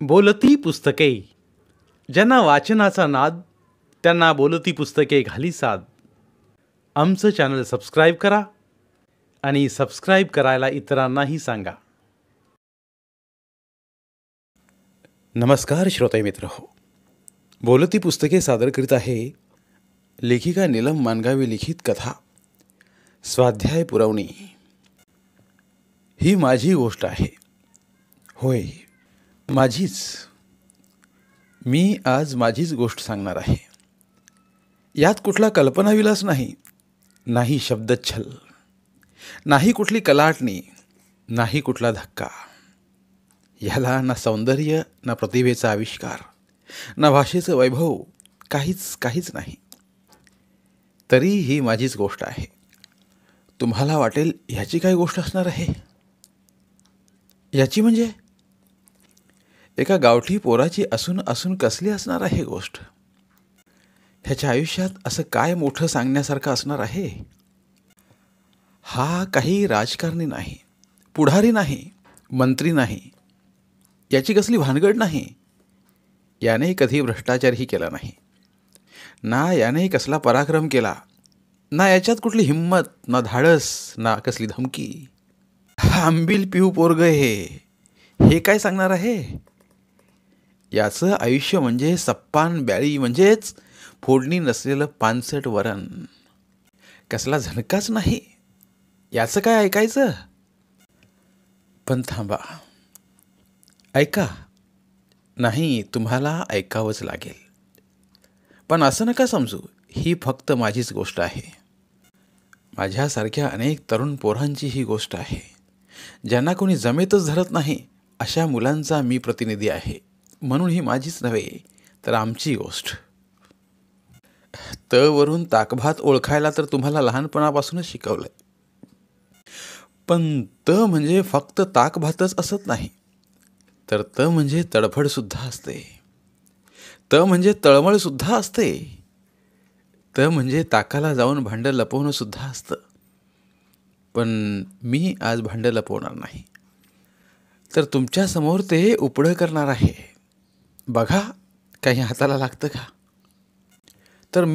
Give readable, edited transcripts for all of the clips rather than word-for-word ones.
बोलती पुस्तके. ज्यांना वाचनाचा नाद त्यांना बोलती पुस्तके घाली साद. आमचं चॅनल सबस्क्राईब करा आणि सबस्क्राईब करायला इतरांनाही सांगा. नमस्कार श्रोते मित्र हो. बोलती पुस्तके सादर करीत आहे लेखिका नीलम मानगावे लिखित कथा स्वाध्याय पुरवणी. ही माझी गोष्ट आहे. होय, माझीच. मी आज माझीच गोष्ट सांगणार आहे. यात कुठला कल्पनाविलास नाही, नाही शब्दच्छल, नाही कुठली कलाटणी, नाही कुठला धक्का. याला ना सौंदर्य, ना प्रतिभेचा आविष्कार, ना भाषेचं वैभव, काहीच नाही. तरी ही माझीच गोष्ट आहे. तुम्हाला वाटेल ह्याची काय गोष्ट असणार आहे. याची म्हणजे एका गावठी पोराची असून कसली असणार आहे गोष्ट. ह्याच्या आयुष्यात असं काय मोठं सांगण्यासारखं असणार आहे. हा काही राजकारणी नाही, पुढारी नाही, मंत्री नाही, याची कसली भानगड नाही. याने कधी भ्रष्टाचारही केला नाही, ना याने कसला पराक्रम केला, ना याच्यात कुठली हिंमत, ना धाडस, ना कसली धमकी. आंबील पिऊ पोरग हे काय सांगणार आहे. याचं आयुष्य म्हणजे सप्पान ब्याळी, म्हणजेच फोडणी नसलेलं पानसट वरण. कसला झणकाच नाही. याचं काय ऐकायचं. पण थांबा, ऐका. नाही, तुम्हाला ऐकावंच लागेल. पण असं नका समजू ही फक्त माझीच गोष्ट आहे. माझ्यासारख्या अनेक तरुण पोरांची ही गोष्ट आहे. ज्यांना कोणी जमेतच धरत नाही अशा मुलांचा मी प्रतिनिधी आहे. म्हणून ही माझीच नव्हे तर आमची गोष्ट. त वरून ताकभात ओळखायला तर तुम्हाला लहानपणापासूनच शिकवलंय. पण त म्हणजे फक्त ताकभातच असत नाही, तर त म्हणजे तडफड सुद्धा असते. त म्हणजे तळमळ सुद्धा असते. त म्हणजे ताकाला जाऊन भांडं लपवणं सुद्धा असतं. पण मी आज भांडं लपवणार नाही, तर तुमच्यासमोर ते उपडं करणार आहे. बघा काही हाताला लागतं का. तर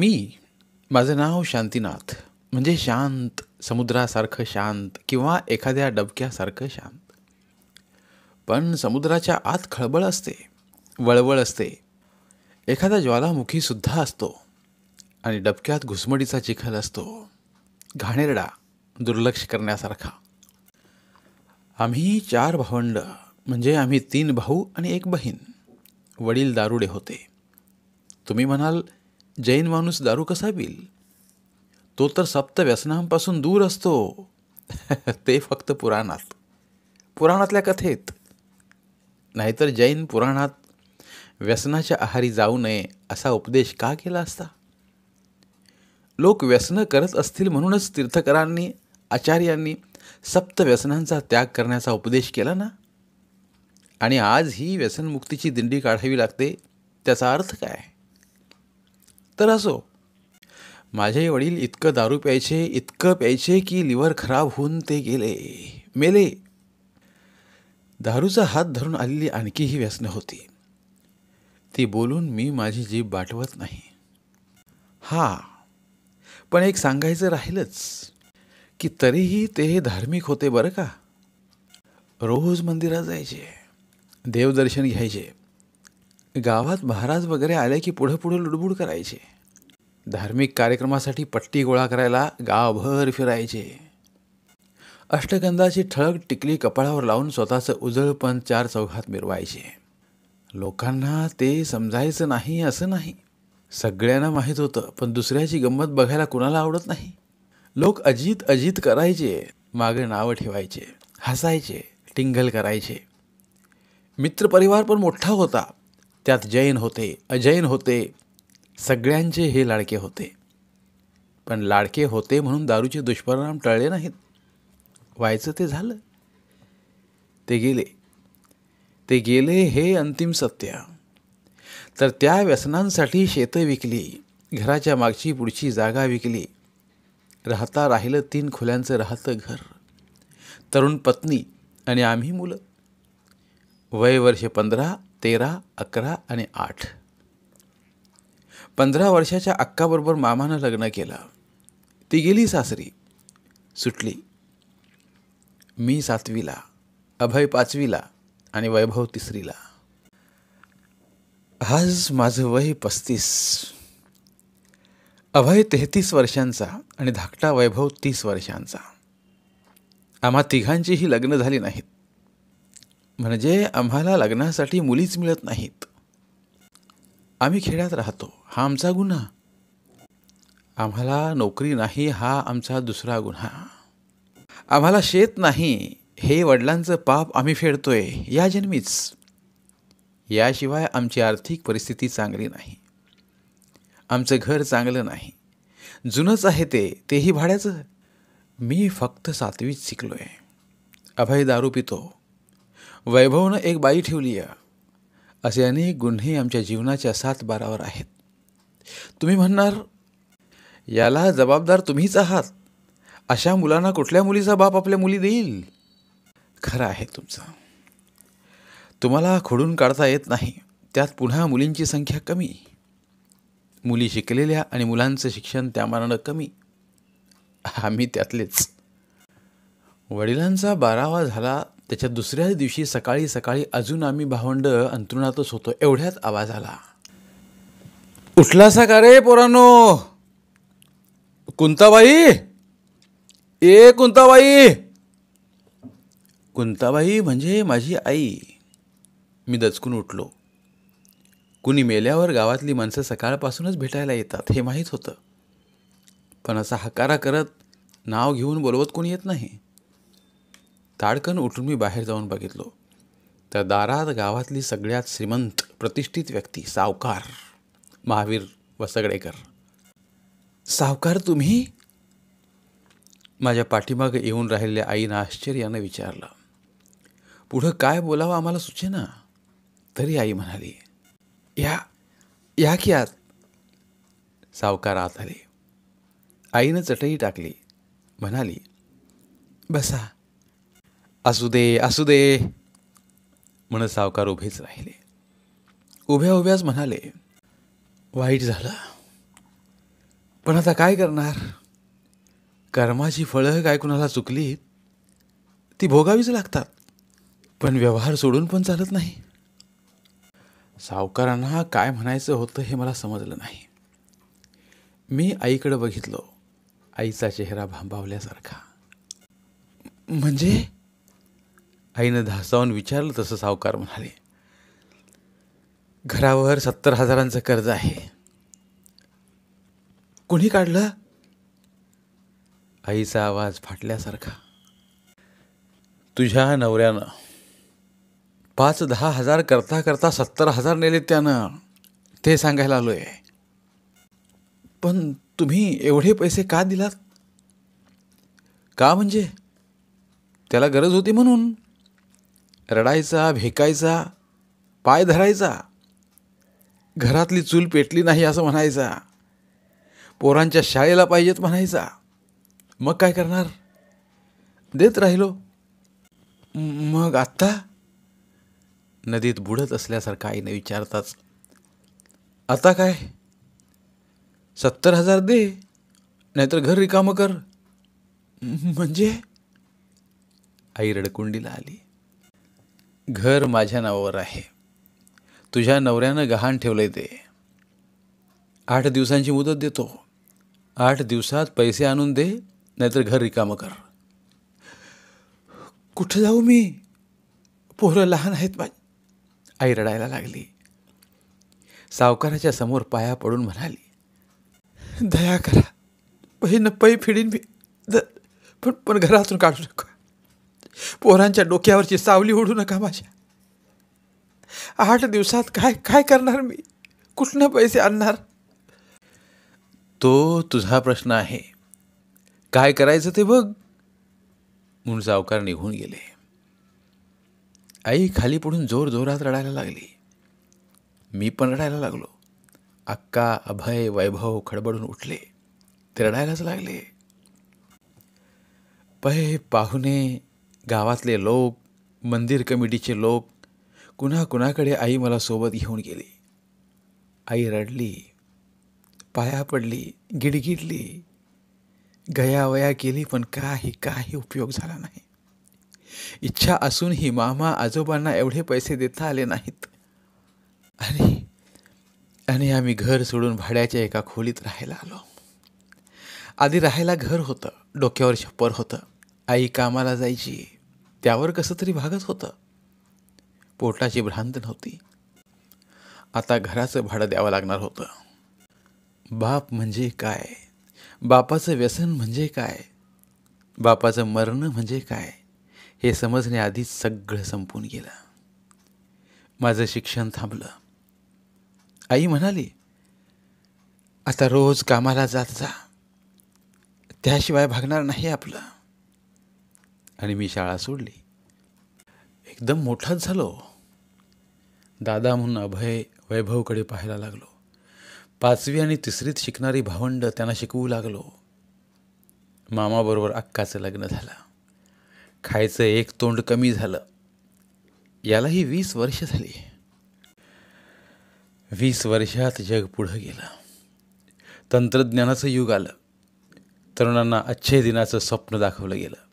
माझं नाव शांतीनाथ, म्हणजे शांत, समुद्रासारखं शांत किंवा एखाद्या डबक्यासारखं शांत. पण समुद्राच्या आत खळबळ असते, वळवळ असते, एखादा ज्वालामुखी सुद्धा असतो आणि डबक्यात घुसमडीचा चिखल असतो, घाणेरडा, दुर्लक्ष करण्यासारखा. आम्ही 4 भावंड, म्हणजे आम्ही 3 भाऊ आणि 1 बहीण. वडील दारुडे होते. तुम्ही म्हणाल जैन माणूस दारू कसा पिल. तो तर सप्त व्यसनांपासून दूर असतो. ते फक्त पुराणातल्या कथेत. नाहीतर जैन पुराणात व्यसनाच्या आहारी जाऊ नये असा उपदेश का केला असता. लोक व्यसनं करत असतील म्हणूनच तीर्थकरांनी, आचार्यांनी सप्त व्यसनांचा त्याग करण्याचा उपदेश केला ना. आणि आज ही व्यसनमुक्तीची दिंडी काढावी लागते. त्याचा अर्थ काय. तर असो, माझे वडील इतकं दारू प्यायचे की लिव्हर खराब होऊन ते मेले. दारूचा हात धरून आलेली आणखीही व्यसनं होती. ती बोलून मी माझी जीभ बाटवत नाही. पण एक सांगायचं राहिलंच की तरीही ते धार्मिक होते बरं का. रोज मंदिरात जायचे, देवदर्शन घ्यायचे. गावात महाराज वगैरे आले की पुढं लुडबुड करायचे. धार्मिक कार्यक्रमासाठी पट्टी गोळा करायला गावभर फिरायचे. अष्टगंधाची ठळक टिकली कपाळावर लावून स्वतःचं उजळपण 4 चौघात मिरवायचे. लोकांना ते समजायचं नाही असं नाही. सगळ्यांना माहीत होतं, पण दुसऱ्याची गंमत बघायला कुणाला आवडत नाही. लोक अजित करायचे, मागं नावं ठेवायचे, हसायचे, टिंगल करायचे. मित्रपरिवार पण मोठा होता. त्यात जैन होते, अजैन होते, सगळ्यांचे हे लाडके होते. पण लाडके होते म्हणून दारूचे दुष्परिणाम टळले नाहीत. व्हायचं ते झालं. ते गेले हे अंतिम सत्य. तर त्या व्यसनांसाठी शेतं विकली, घराच्या मागची पुढची जागा विकली. राहता राहिलं 3 खोल्यांचं राहतं घर, तरुण पत्नी आणि आम्ही मुलं. वय वर्ष 15 13, 11 आणि 8. 15 वर्षाच्या अक्काबरोबर मामानं लग्न केलं. ती गेली सासरी, सुटली. मी 7वीला, अभय 5वीला आणि वैभव 3रीला. आज माझं वय 35. अभय 33 वर्षांचा आणि धाकटा वैभव 30 वर्षांचा. आम्हा तिघांचीही लग्न झाली नाहीत. म्हणजे आम्हाला लग्नासाठी मुलीच मिळत नाहीत. आम्ही खेड्यात राहतो, हा आमचा गुन्हा. आम्हाला नोकरी नाही, हा आमचा दुसरा गुन्हा. आम्हाला शेत नाही, हे वडिलांचं पाप आम्ही फेडतोय या जन्मीच. याशिवाय आमची आर्थिक परिस्थिती चांगली नाही. आमचं घर चांगलं नाही, जुनंच आहे तेही भाड्याचं. मी फक्त 7वीत शिकलोय. अभय दारू पितो, वैभवनं एक बाई ठेवली आहे. असे अनेक गुन्हे आमच्या जीवनाच्या 7-12वर आहेत. तुम्ही म्हणणार, याला जबाबदार तुम्हीच आहात. अशा मुलांना कुठल्या मुलीचा बाप आपल्या मुली देईल? खरं आहे तुमचं. तुम्हाला खोडून काढता येत नाही. त्यात पुन्हा मुलींची संख्या कमी. मुली शिकलेल्या आणि मुलांचं शिक्षण त्या मानानं कमी. आम्ही त्यातलेच. वडिलांचा 12वा झाला त्याच्या दुसऱ्याच दिवशी सकाळी सकाळी अजून आम्ही भावंड अंथरुणातच होतो. एवढ्यात आवाज आला, उठलासा का रे पोरांनो? कुंताबाई, ए कुंताबाई. कुंताबाई म्हणजे माझी आई. मी दचकून उठलो. कुणी मेल्यावर गावातली माणसं सकाळपासूनच भेटायला येतात हे माहीत होतं. पण असा हकारा करत नाव घेऊन बोलवत कोणी येत नाही. ताडकन उठून मी बाहेर जाऊन बघितलो. त्या दारात गावातली सगळ्यात श्रीमंत प्रतिष्ठित व्यक्ती, सावकार महावीर वसगडेकर. सावकार तुम्ही? माझ्या पाठीमागे येऊन राहिलेल्या आईनं आश्चर्यानं विचारलं. पुढं काय बोलावं आम्हाला सुचेना. तरी आई म्हणाली, या की आत. सावकार आत आले. आईनं चटई टाकली, म्हणाली, बसा. असू दे म्हणत सावकार उभेच राहिले. उभ्या उभ्याच म्हणाले, वाईट झालं, पण आता काय करणार? कर्माची फळं काय कुणाला चुकली ती भोगावीच लागतात. पण व्यवहार सोडून पण चालत नाही. सावकारांना काय म्हणायचं होतं हे मला समजलं नाही. मी आईकडे बघितलो. आईचा चेहरा भांबावल्यासारखा. म्हणजे? आईनं धासावून विचारलं तसं सावकार म्हणाले, घरावर 70,000चं कर्ज आहे. कोणी काढलं? आईचा आवाज फाटल्यासारखा. तुझ्या नवऱ्यानं. 5-10 हजार करता करता 70,000 नेले त्यानं. ते सांगायला आलोय. पण तुम्ही एवढे पैसे का दिलात? का म्हणजे? त्याला गरज होती म्हणून. रडायचा, भेकायचा, पाय धरायचा. घरातली चूल पेटली नाही असं म्हणायचा. पोरांच्या शाळेला पाहिजेत म्हणायचा. मग काय करणार? देत राहिलो. मग आत्ता? नदीत बुडत असल्यासारखं आईने विचारताच, आता काय? 70,000 दे, नाहीतर घर रिकामं कर. म्हणजे? आई रडकुंडीला आली. घर माझ्या नावावर आहे. तुझ्या नवऱ्यानं गहाण ठेवलंय ते. 8 दिवसांची मुदत देतो. 8 दिवसात पैसे आणून दे, नाहीतर घर रिकामं कर. कुठं जाऊ मी? पोरं लहान आहेत माझी. आई रडायला लागली. सावकाराच्या समोर पाया पडून म्हणाली, दया करा, पै फिडीन मी, पण घरातून काढू नका. पोरांच्या डोक्यावरची सावली ओढू नका माझ्या. 8 दिवसात काय करणार मी? कुठनं पैसे आणणार? तो तुझा प्रश्न आहे. काय करायचं ते बघ. म्हणून सावकार निघून गेले. आई खाली पडून जोरात रडायला लागली. मी पण रडायला लागलो. अक्का, अभय, वैभव खडबडून उठले. ते रडायलाच लागले. पाहुणे, गावातले लोक, मंदिर कमिटीचे लोक कुणाकुणाकडे आई मला सोबत घेऊन गेली. आई रडली, पाया पडली, गिडगिडली, गयावया केली, पण काही उपयोग झाला नाही. इच्छा असूनही मामा आजोबांना एवढे पैसे देता आले नाहीत. आणि आम्ही घर सोडून भाड्याच्या एका खोलीत राहायला आलो. आधी राहायला घर होतं, डोक्यावर छप्पर होतं. आई कामाला जायची, त्यावर कसं तरी भागत होतं. पोटाची भ्रांत नव्हती. आता घराचं भाडं द्यावं लागणार होतं. बाप म्हणजे काय, बापाचं व्यसन म्हणजे काय, बापाचं मरण म्हणजे काय, हे समजण्याआधीच सगळं संपून गेलं. माझं शिक्षण थांबलं. आई म्हणाली, आता रोज कामाला जात जा, त्याशिवाय भागणार नाही आपलं. आणि मी शाळा सोडली. एकदम मोठाच झालो. दादा म्हणून अभय, वैभवकडे पाहायला लागलो. 5वी आणि 3रीत शिकणारी भावंड त्यांना शिकवू लागलो. मामाबरोबर अक्काचं लग्न झालं. खायचं एक तोंड कमी झालं. यालाही 20 वर्ष झाली. 20 वर्षात जग पुढं गेलं. तंत्रज्ञानाचं युग आलं. तरुणांना अच्छे दिनाचं स्वप्न दाखवलं गेलं.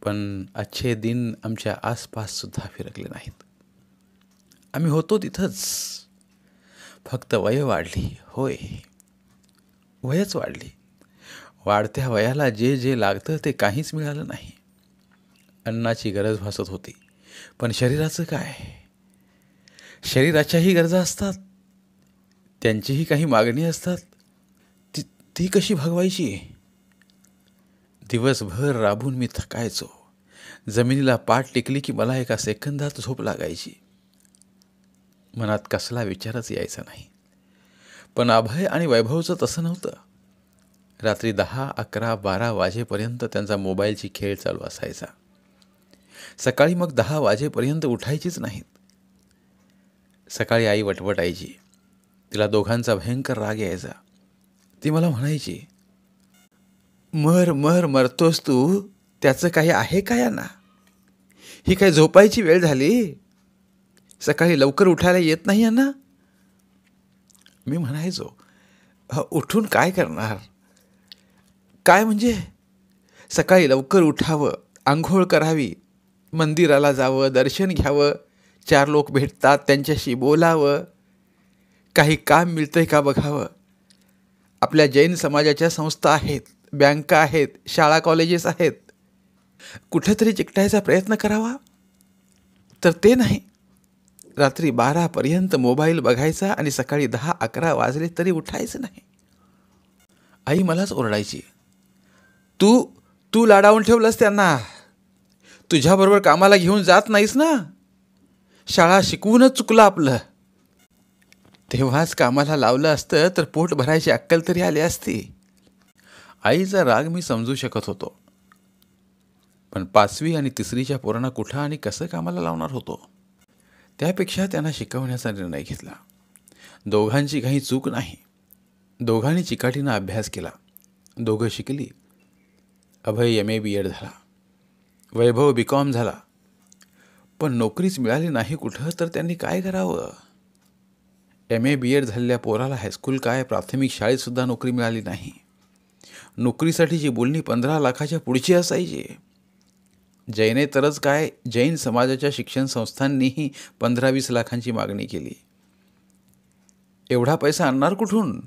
पण अच्छे दिन आमच्या आसपाससुद्धा फिरकले नाहीत. आम्ही होतो तिथंच. फक्त वय वाढली. होय, वयच वाढली. वाढत्या वयाला जे जे लागतं ते काहीच मिळालं नाही. अन्नाची गरज भासत होती, पण शरीराचं काय? शरीराच्याही गरजा असतात, त्यांचीही काही मागणी असतात. ती कशी भागवायची? दिवसभर राबून मी थकायचो. जमिनीला पाठ टेकली की मला एका सेकंदात झोप लागायची. मनात कसला विचारच यायचा नाही. पण अभय आणि वैभवचं तसं नव्हतं. रात्री 10, 11, 12 वाजेपर्यंत त्यांचा मोबाईलची खेळ चालू असायचा. सकाळी मग 10 वाजेपर्यंत उठायचीच नाहीत. सकाळी आई वटवटायची. तिला दोघांचा भयंकर राग यायचा. ती मला म्हणायची, मरतोस तू, त्याचं काही आहे का यांना? ही काय झोपायची वेळ झाली? सकाळी लवकर उठायला येत नाही यांना? मी म्हणायचो, उठून काय करणार? काय म्हणजे? सकाळी लवकर उठावं, आंघोळ करावी, मंदिराला जावं, दर्शन घ्यावं, 4 लोक भेटतात त्यांच्याशी बोलावं, काही काम मिळतंय का बघावं. आपल्या जैन समाजाच्या संस्था आहेत, बँका आहेत, शाळा कॉलेजेस आहेत. कुठेतरी चिकटायचा प्रयत्न करावा, तर ते नाही. रात्री 12पर्यंत मोबाईल बघायचा आणि सकाळी 10, 11 वाजले तरी उठायचं नाही. आई मलाच ओरडायची, तू लाडावून ठेवलंस त्यांना. तुझ्याबरोबर कामाला घेऊन जात नाहीस ना. शाळा शिकवूनच चुकलं आपलं. तेव्हाच कामाला लावलं असतं तर पोट भरायची अक्कल तरी आली असती. आईचा राग मी समजू शकत होतो. पण 5वी आणि 3रीच्या पोरांना कुठं आणि कसं कामाला लावणार होतो. त्यापेक्षा त्यांना शिकवण्याचा निर्णय घेतला. दोघांची काही चूक नाही. दोघांनी चिकाटीनं अभ्यास केला. दोघं शिकली. अभय MA BEd झाला. वैभव BCom झाला. पण नोकरीच मिळाली नाही कुठं, तर त्यांनी काय करावं? MA BEd झालेल्या पोराला हायस्कूल काय, प्राथमिक शाळेतसुद्धा नोकरी मिळाली नाही. नोकरीसाठीची बोलणी 15 लाखाच्या पुढची असायची. जैनेतरच काय, जैन समाजाच्या शिक्षण संस्थांनीही 15-20 लाखांची मागणी केली. एवढा पैसा आणणार कुठून?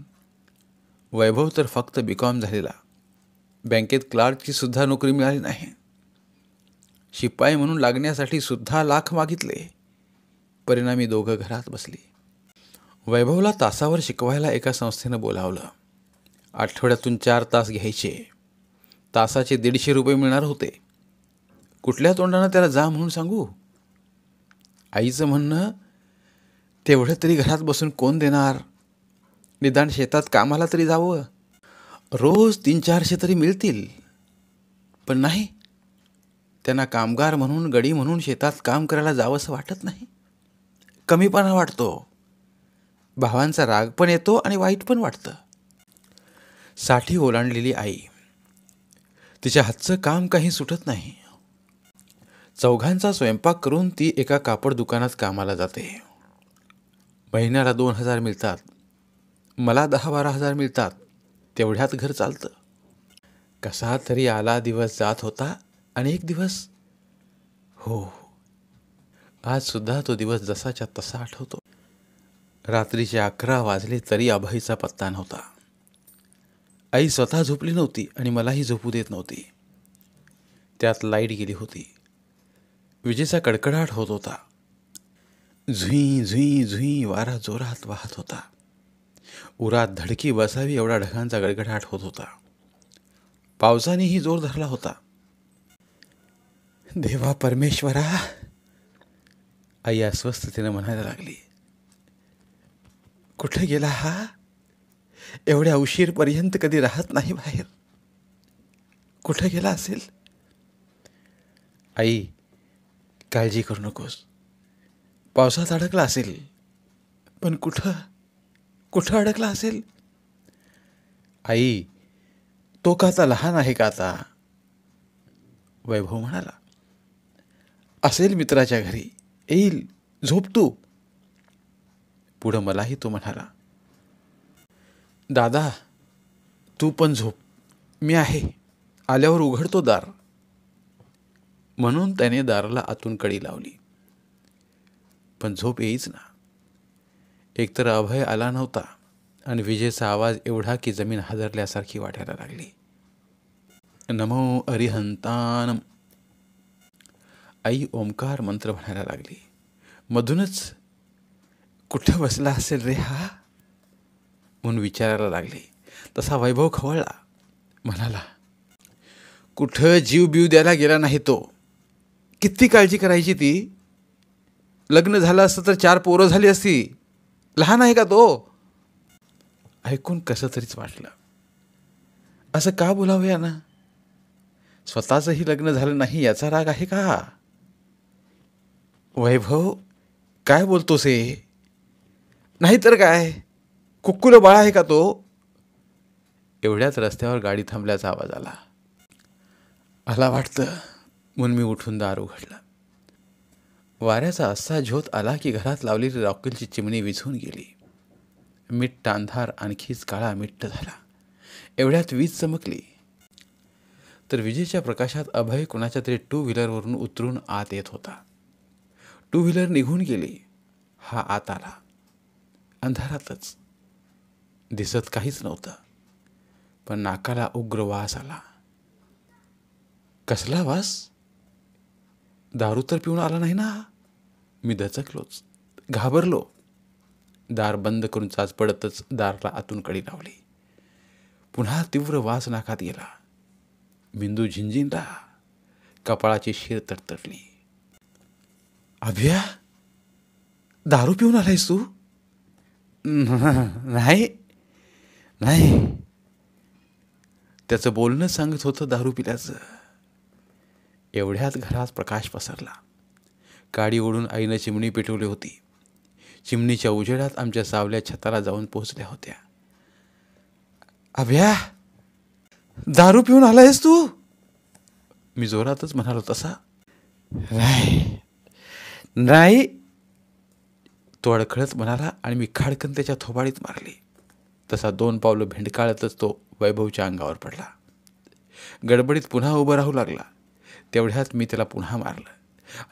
वैभव तर फक्त BCom झालेला. बँकेत क्लार्कची सुद्धा नोकरी मिळाली नाही. शिपाई म्हणून लागण्यासाठी सुद्धा लाख मागितले. परिणामी दोघं घरात बसली. वैभवला तासावर शिकवायला एका संस्थेनं बोलावलं. आठवड्यातून 4 तास घ्यायचे. तासाचे 150 रुपये मिळणार होते. कुठल्या तोंडानं त्याला जा म्हणून सांगू? आईचं म्हणणं, तेवढं तरी घरात बसून कोण देणार? निदान शेतात कामाला तरी जावं, रोज 300-400 तरी मिळतील. पण नाही, त्यांना कामगार म्हणून, गडी म्हणून शेतात काम करायला जावंसं वाटत नाही. कमीपणा वाटतो. भावांचा राग पण येतो आणि वाईट पण वाटतं. 60 ओलांडलेली आई. तिच्या हातचं काम काही सुटत नाही. चौघांचा स्वयंपाक करून ती एका कापड दुकानात कामाला जाते. महिन्याला 2,000 मिळतात. मला 10-12,000 मिळतात. तेवढ्यात घर चालतं. कसा तरी आला दिवस जात होता आणि एक दिवस, हो, आज सुद्धा तो दिवस जसाच्या तसा आठवतो. रात्रीचे 11 वाजले तरी अभयचा पत्ता नव्हता. आई स्वतः झोपली नव्हती आणि मलाही झोपू देत नव्हती. त्यात लाईट गेली होती. विजेचा कडकडाट होत होता. झुई झुई झुई वारा जोरात वाहत होता. उरात धडकी बसावी एवढा ढगांचा गडगडाट होत होता. पावसानेही जोर धरला होता. देवा परमेश्वरा, आई अस्वस्थतेनं म्हणायला लागली. कुठे गेला हा? एवढ्या उशीरपर्यंत कधी राहत नाही बाहेर. कुठे गेला असेल? आई, काळजी करू नकोस. पावसात अडकला असेल. पण कुठं अडकला असेल? आई, तो का आता लहान आहे का आता? वैभव म्हणाला. असेल मित्राच्या घरी, येईल, झोप तू. पुढं मलाही तो म्हणाला. दादा, तू पण झोप, मी आहे, आल्यावर उघडतो दार. म्हणून त्याने दाराला आतून कडी लावली. पण झोप येईच ना. एकतर अभय आला नव्हता आणि विजेचा आवाज एवढा की जमीन हादरल्यासारखी वाटायला लागली. नमो अरिहंतानम. आई ओंकार मंत्र म्हणायला लागली. मधूनच कुठं बसला असेल रे हा, म्हणून विचारायला लागली. तसा वैभव खवळला. म्हणाला, कुठं जीव बीव द्यायला गेला नाही तो. किती काळजी करायची ती. लग्न झालं असतं तर 4 पोरं झाली असती. लहान आहे का तो? ऐकून कसं तरीच वाटलं. असं का बोलावं यानं? स्वतःचंही लग्न झालं नाही याचा राग आहे का? वैभव, काय बोलतोस हे? नाहीतर काय, कुक्कुलं बाळ आहे का तो? एवढ्याच रस्त्यावर गाडी थांबल्याचा आवाज आला. आला वाटतं, म्हणून मी उठून दार उघडलं. वाऱ्याचा असा झोत आला की घरात लावलेली रॉकेलची चिमणी विझून गेली. मिट्ट अंधार आणखीच काळा मिट्ट झाला. एवढ्यात वीज चमकली. तर विजेच्या प्रकाशात अभय कुणाच्या तरी 2 व्हीलरवरून उतरून आत येत होता. 2 व्हीलर निघून गेली. हा आत आला. अंधारातच. दिसत काहीच नव्हतं. पण नाकाला उग्र वास आला. कसला वास? दारू तर पिऊन आला नाही ना? मी दचकलोच, घाबरलो. दार बंद करून चाच पडतच दारला आतून कडी लावली. पुन्हा तीव्र वास नाकात गेला. मेंदू झिंझिंला. कपाळाची शिर तडतडली. अभ्या, दारू पिऊन आलायस तू? नाही नाही. त्याचं बोलणं सांगत होतं दारू पिल्याचं. एवढ्यात घरात प्रकाश पसरला. काडी ओढून आईनं चिमणी पेटवली होती. चिमणीच्या उजेडात आमच्या सावल्या छताला जाऊन पोहोचल्या होत्या. अभ्या, दारू पिऊन आलायस तू? मी जोरातच म्हणालो तसा. नाही नाही, तो अडखळत म्हणाला आणि मी खाडकन त्याच्या थोबाडीत मारली. तसा 2 पावलं भेंडकाळतच तो वैभवच्या अंगावर पडला. गडबडीत पुन्हा उभं राहू लागला. तेवढ्यात मी त्याला पुन्हा मारलं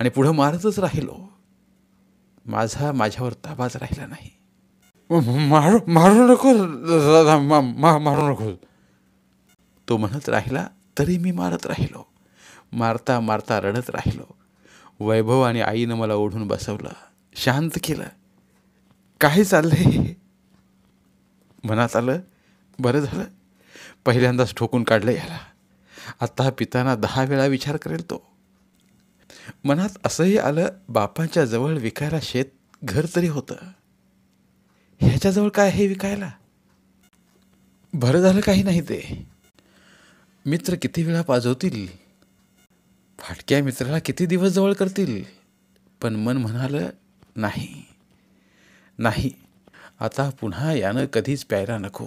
आणि पुढं मारतच राहिलो. माझ्यावर ताबाच राहिला नाही. मारू नको दादा, मारू नको, तो म्हणत राहिला. तरी मी मारत राहिलो. मारता मारता रडत राहिलो. वैभव आणि आईनं मला ओढून बसवलं, शांत केलं. काय चाललंय? मनात आलं, बरं झालं, पहिल्यांदाच ठोकून काढलं याला. आता पिताना 10 वेळा विचार करेल तो. मनात असंही आलं, बापाच्या जवळ विकायला शेत घर तरी होतं. ह्याच्याजवळ काय हे विकायला? बरं झालं काही नाही ते. मित्र किती वेळा पाजवतील, फाटक्या मित्राला किती दिवस जवळ करतील. पण मन म्हणालं, नाही नाही, आता पुन्हा यानं कधीच प्यायला नको.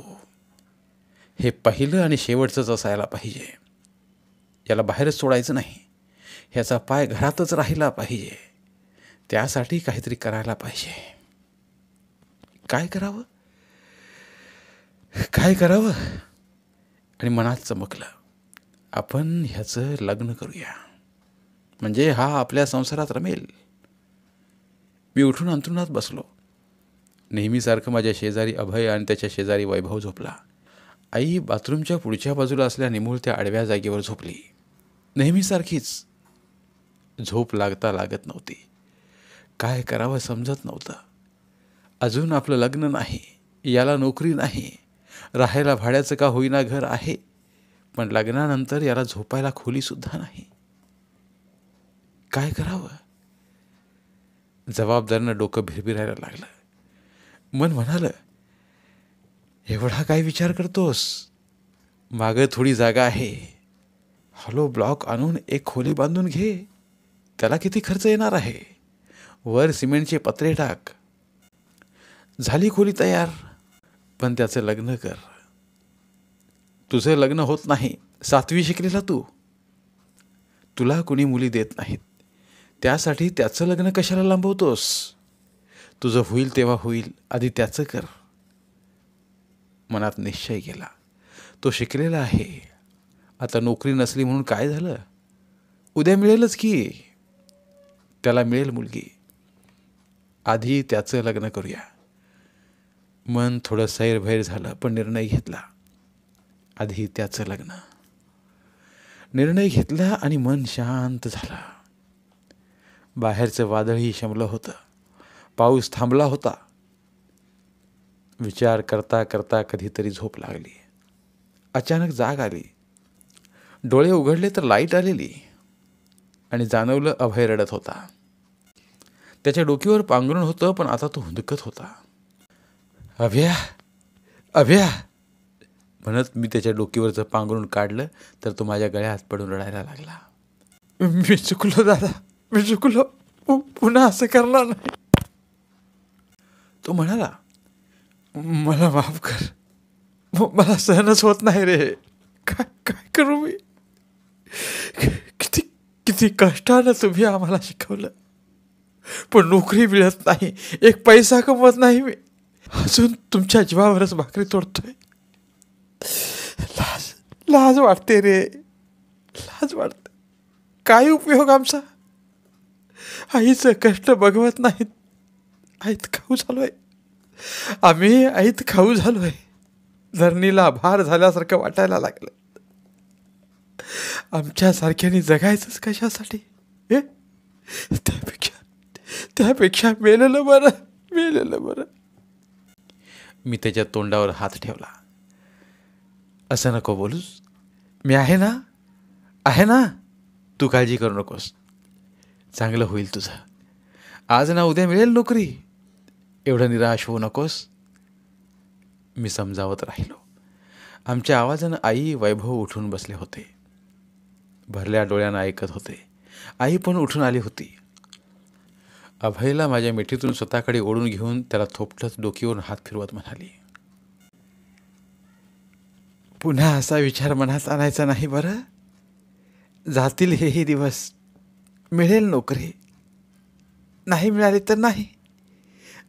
हे पहिलं आणि शेवटचंच असायला पाहिजे. याला बाहेरच सोडायचं नाही. ह्याचा पाय घरातच राहिला पाहिजे. त्यासाठी काहीतरी करायला पाहिजे. काय करावं काय करावं. आणि मनात चमकलं, आपण ह्याचं लग्न करूया, म्हणजे हा आपल्या संसारात रमेल. मी उठून अंथरुणात बसलो. नेहमीसारखं माझ्या शेजारी अभय आणि त्याच्या शेजारी वैभव झोपला. आई बाथरूमच्या पुढच्या बाजूला असल्या निमुळत्या आडव्या जागेवर झोपली. नेहमीसारखीच. झोप लागता लागत नव्हती. काय करावं समजत नव्हतं. अजून आपलं लग्न नाही, याला नोकरी नाही, राहायला भाड्याचं का होईना घर आहे, पण लग्नानंतर याला झोपायला खोलीसुद्धा नाही. काय करावं. जबाबदारीनं डोकं भिरभिरायला लागलं. मन म्हणालं, एवढा काय विचार करतोस, मागं थोडी जागा आहे, हॉलो ब्लॉक आणून एक खोली बांधून घे. त्याला किती खर्च येणार आहे. वर सिमेंटचे पत्रे टाक, झाली खोली तयार. पण त्याचं लग्न कर. तुझं लग्न होत नाही. 7वी शिकलेला तू, तुला कुणी मुली देत नाहीत. त्यासाठी त्याचं लग्न कशाला लांबवतोस. तुझं होईल तेव्हा होईल, आधी त्याचं कर. मनात निश्चय केला. तो शिकलेला आहे. आता नोकरी नसली म्हणून काय झालं, उद्या मिळेलच की. त्याला मिळेल मुलगी. आधी त्याचं लग्न करूया. मन थोडं सैरभैर झालं, पण निर्णय घेतला. आधी त्याचं लग्न. निर्णय घेतला आणि मन शांत झालं. बाहेरचं वादळही शमलं होतं. पाऊस थांबला होता. विचार करता करता कधीतरी झोप लागली. अचानक जाग आली. डोळे उघडले तर लाईट आलेली आणि जाणवलं अभय रडत होता. त्याच्या डोकीवर पांघरुण होतं, पण आता तो हुंदकत होता. अभ्या अभ्या म्हणत मी त्याच्या डोकीवरचं पांघरुण काढलं तर तो माझ्या गळ्यात पडून रडायला लागला. मी चुकलो दादा, मी चुकलो, पुन्हा असं करणार नाही. तो म्हणाला, मला माफ कर, मला सहनच होत नाही रे. काय काय करू मी. किती किती कष्टानं तुम्ही आम्हाला शिकवलं, पण नोकरी मिळत नाही, एक पैसा कमवत नाही मी, अजून तुमच्या जीवावरच भाकरी तोडतोय. लाज लाज वाटते रे, लाज वाटते. काय उपयोग आमचा. आईचं कष्ट बघवत नाहीत. आईत खाऊ झालोय आम्ही, आईत खाऊ झालोय. धरणीला भार झाल्यासारखं वाटायला लागलं. आमच्यासारख्याने जगायचंच कशासाठी. त्यापेक्षा मेलेलं बरं, मेलेलं बरं. मी त्याच्या तोंडावर हात ठेवला. असं नको बोलूस, मी आहे ना, आहे ना. तू काळजी करू नकोस, चांगलं होईल तुझं. आज ना उद्या मिळेल नोकरी, एवढं निराश होऊ नकोस. मी समजावत राहिलो. आमच्या आवाजानं आई वैभव उठून बसले होते. भरल्या डोळ्यानं ऐकत होते. आई पण उठून आली होती. अभयला माझ्या मिठीतून स्वतःकडे ओढून घेऊन त्याला थोपटत डोकीवरून हात फिरवत म्हणाली, पुन्हा असा विचार मनात आणायचा नाही बरं. जातील हेही दिवस, मिळेल नोकरी. नाही मिळाली तर नाही.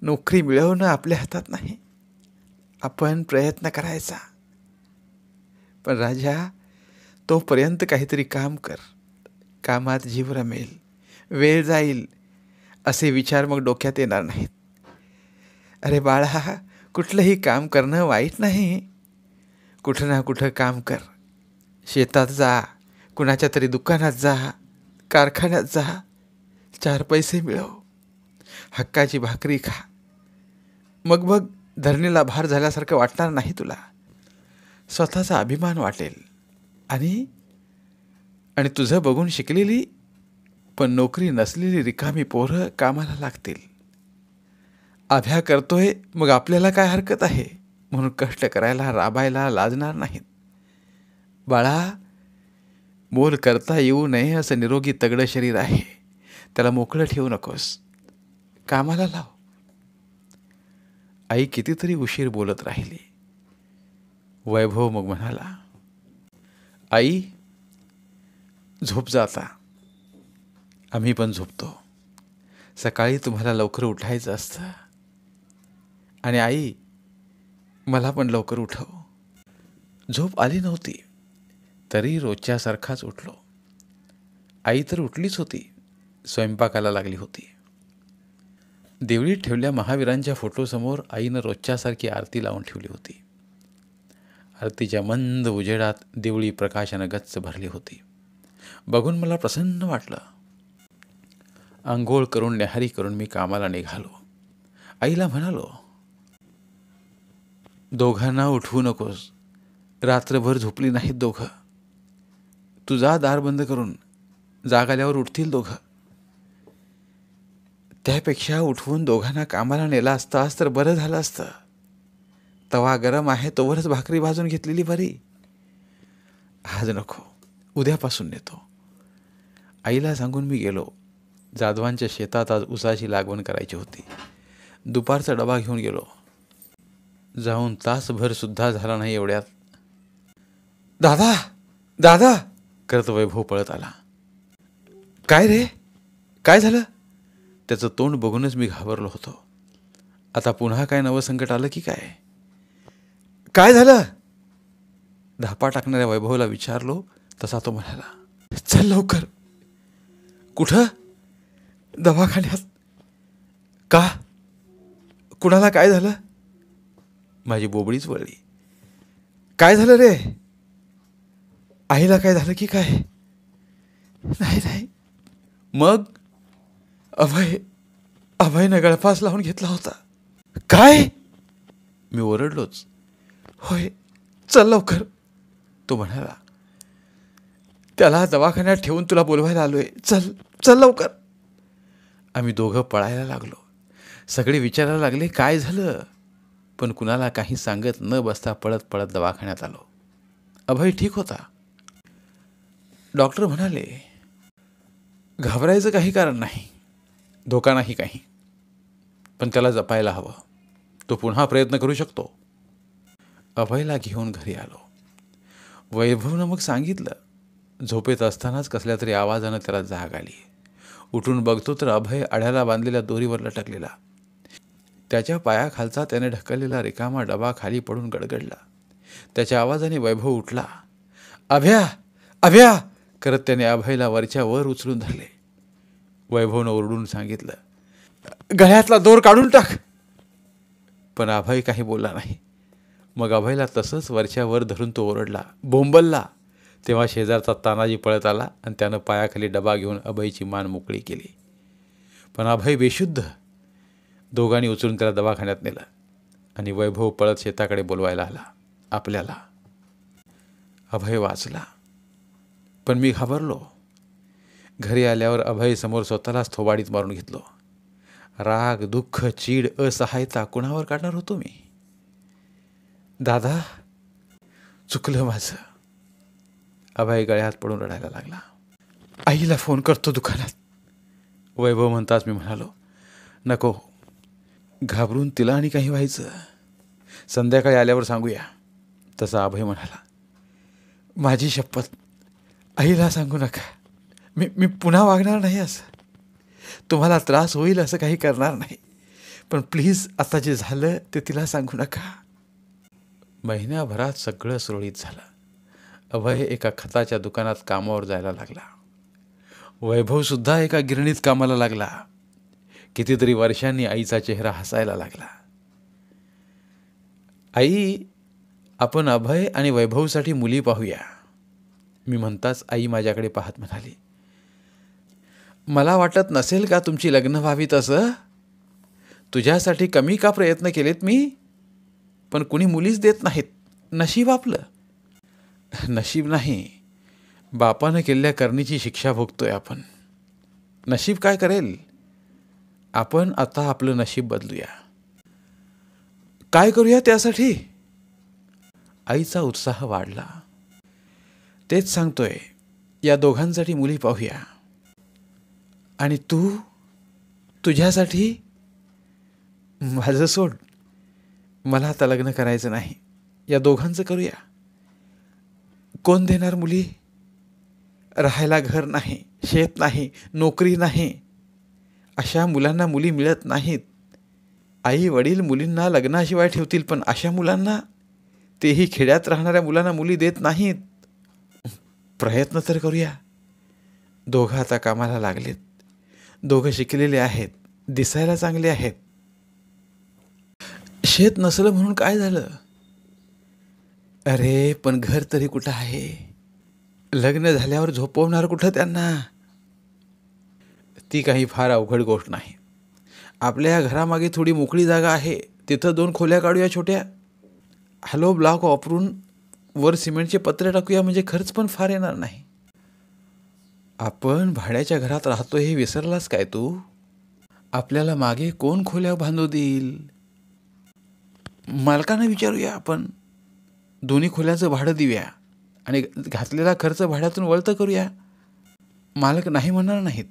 नोकरी मिळवणं आपल्या हातात नाही, आपण प्रयत्न करायचा. पण राजा, तोपर्यंत काहीतरी काम कर. कामात जीव रमेल, वेळ जाईल, असे विचार मग डोक्यात येणार नाहीत. अरे बाळा, कुठलंही काम करणं वाईट नाही. कुठं ना कुठं काम कर. शेतात जा, कुणाच्या तरी दुकानात जा, कारखान्यात जा, 4 पैसे मिळव, हक्काची भाकरी खा. मग बघ, धरणीला भार झाल्यासारखं वाटणार नाही तुला. स्वतःचा अभिमान वाटेल. आणि तुझं बघून शिकलेली पण नोकरी नसलेली रिकामी पोरं कामाला लागतील. अभ्या करतोय, मग आपल्याला काय हरकत आहे म्हणून कष्ट करायला, राबायला लाजणार नाहीत. बाळा, मोल करता येऊ नये असं निरोगी तगडं शरीर आहे, त्याला मोकळं ठेवू नकोस, कामाला लाव. आई कितीतरी उशीर बोलत राहिली. वैभव मग म्हणाला, आई झोप जा आता, आम्ही पण झोपतो. सकाळी तुम्हाला लवकर उठायचं असतं. आणि आई, मला पण लवकर उठव. झोप आली नव्हती, तरी रोजच्यासारखाच उठलो. आई तर उठलीच होती, स्वयंपाकाला लागली होती. देवळीत ठेवल्या महावीरांच्या फोटोसमोर आईनं रोजच्यासारखी आरती लावून ठेवली होती. आरतीच्या मंद उजेडात देवळी प्रकाशानं गच्च भरली होती. बघून मला प्रसन्न वाटलं. आंघोळ करून न्याहारी करून मी कामाला निघालो. आईला म्हणालो, दोघांना उठवू नकोस, रात्रभर झोपली नाहीत दोघं. तू जा दार बंद करून, जाग आल्यावर उठतील दोघं. त्यापेक्षा उठवून दोघांना कामाला नेला असतास तर बरं झालं असतं. तवा गरम आहे तोवरच भाकरी भाजून घेतलेली बरी. आज नको, उद्यापासून नेतो. आईला सांगून मी गेलो. जाधवांच्या शेतात आज उसाची लागवण करायची होती. दुपारचा डबा घेऊन गेलो. जाऊन तासभर सुद्धा झाला नाही एवढ्यात दादा दादा करत वैभव पळत आला. काय रे, काय झालं? त्याचं तोंड बघूनच मी घाबरलो होतो. आता पुन्हा काय नवं संकट आलं की काय? काय झालं? धापा टाकणाऱ्या वैभवला विचारलो तसा तो म्हणाला, चल लवकर. कुठं? दवाखान्यात. का? कुणाला काय झालं? माझी बोबडीच वळली. काय झालं रे? आईला काय झालं की काय? नाही नाही. मग? अभयनं गळफास लावून घेतला होता. काय? मी ओरडलोच. होय, चल लवकर, तो म्हणाला. त्याला दवाखान्यात ठेवून तुला बोलवायला आलोय, चल चल लवकर. आम्ही दोघं पळायला लागलो. सगळे विचारायला लागले काय झालं, पण कुणाला काही सांगत न बसता पळत पळत दवाखान्यात आलो. अभय ठीक होता. डॉक्टर म्हणाले, घाबरायचं काही कारण नाही, धोका नाही काही, पण त्याला जपायला हवं. तो पुन्हा प्रयत्न करू शकतो. अभयला घेऊन घरी आलो. वैभवनं मग सांगितलं. झोपेत असतानाच कसल्या तरी आवाजानं त्याला जाग आली. उठून बघतो तर अभय आड्याला बांधलेल्या दोरीवर लटकलेला. त्याच्या पायाखालचा त्याने ढकललेला रिकामा डबा खाली पडून गडगडला. त्याच्या आवाजाने वैभव उठला. अभ्या अभ्या करत त्याने अभयला वरच्या वर उचलून धरले. वैभवनं ओरडून सांगितलं, गळ्यातला दोर काढून टाक. पण अभय काही बोलला नाही. मग अभयला तसंच वरच्या वर धरून तो ओरडला, बोंबलला. तेव्हा शेजारचा तानाजी पळत आला आणि त्यानं पायाखाली डबा घेऊन अभयची मान मोकळी केली. पण अभय बेशुद्ध. दोघांनी उचलून त्याला दवाखान्यात नेलं आणि वैभव पळत शेताकडे बोलवायला आला आपल्याला. अभय वाचला, पण मी घाबरलो. घरी आल्यावर अभय समोर स्वतःलाच थोबाडीत मारून घेतलो. राग, दुःख, चीड, असहायता कुणावर काढणार होतो मी? दादा, चुकलं माझं. अभय गळ्यात पडून रडायला लागला. आईला फोन करतो दुकानात. वैभव म्हणताच मी म्हणालो, नको, घाबरून तिला आणि काही व्हायचं. संध्याकाळी आल्यावर सांगूया. तसा अभय म्हणाला, माझी शपथ, आईला सांगू नका. मी पुन्हा वागणार नाही असं. तुम्हाला त्रास होईल असं काही करणार नाही, पण प्लीज आता जे झालं ते तिला सांगू नका. महिन्याभरात सगळं सुरळीत झालं. अभय एका खताच्या दुकानात कामावर जायला लागला. वैभवसुद्धा एका गिरणीत कामाला लागला. कितीतरी वर्षांनी आईचा चेहरा हसायला लागला. आई, आपण अभय आणि वैभवसाठी मुली पाहूया. मी म्हणताच आई माझ्याकडे पाहत म्हणाली, मला वाटत नसेल का तुमची लग्न व्हावी तसं? तुझ्यासाठी कमी का प्रयत्न केलेत मी, पण कुणी मुलीच देत नाहीत. नशीब आपलं. नशीब नाही, बापानं केलेल्या करणीची शिक्षा भोगतोय आपण. नशीब काय करेल? आपण आता आपलं नशीब बदलूया. काय करूया त्यासाठी? आईचा उत्साह वाढला. तेच सांगतोय, या दोघांसाठी मुली पाहूया. आणि तू, तुझ्यासाठी? माझं सोड, मला आता लग्न करायचं नाही. या दोघांचं करूया. कोण देणार मुली? राहायला घर नाही, शेत नाही, नोकरी नाही, अशा मुलांना मुली मिळत नाहीत. आई वडील मुलींना लग्नाशिवाय ठेवतील, पण अशा मुलांना, तेही खेड्यात राहणाऱ्या मुलांना मुली देत नाहीत. प्रयत्न तर करूया. दोघं आता कामाला लागलेत, दोघं शिकलेले आहेत, दिसायला चांगले आहेत. शेत नसलं म्हणून काय झालं? अरे पण घर तरी कुठं आहे? लग्न झाल्यावर झोपवणार कुठं त्यांना? ती काही फार अवघड गोष्ट नाही. आपल्या घरामागे थोडी मोकळी जागा आहे, तिथं 2 खोल्या काढूया छोट्या. हॅलो ब्लॉक वापरून वर सिमेंटचे पत्रे टाकूया, म्हणजे खर्च पण फार येणार नाही. आपण भाड्याच्या घरात राहतो हे विसरलास काय तू? आपल्याला मागे कोण खोल्या बांधू देईल? मालकांना विचारूया आपण. दोन्ही खोल्यांचं भाडं देऊया आणि घातलेला खर्च भाड्यातून वळतं करूया. मालक नाही म्हणणार नाहीत.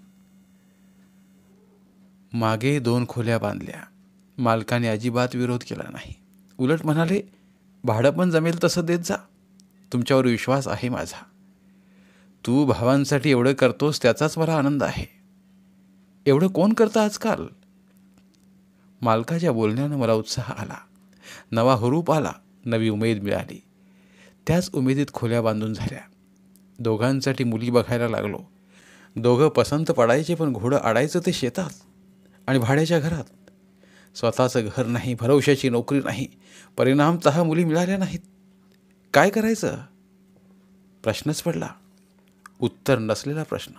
मागे 2 खोल्या बांधल्या. मालकाने अजिबात विरोध केला नाही. उलट म्हणाले, भाडं पण जमेल तसं देत जा, तुमच्यावर विश्वास आहे माझा. तू भावांसाठी एवढं करतोस त्याचाच मला आनंद आहे. एवढं कोण करतं आजकाल? मालकाच्या बोलण्यानं मला उत्साह आला, नवा हुरूप आला, नवी उमेद मिळाली. त्याच उमेदीत खोल्या बांधून झाल्या. दोघांसाठी मुली बघायला लागलो. दोघं पसंत पडायचे, पण घोडं अडायचं ते शेतात आणि भाड्याच्या घरात. स्वतःचं घर नाही, भरवशाची नोकरी नाही, परिणामतः मुली मिळाल्या नाहीत. काय करायचं? प्रश्नच पडला, उत्तर नसलेला प्रश्न.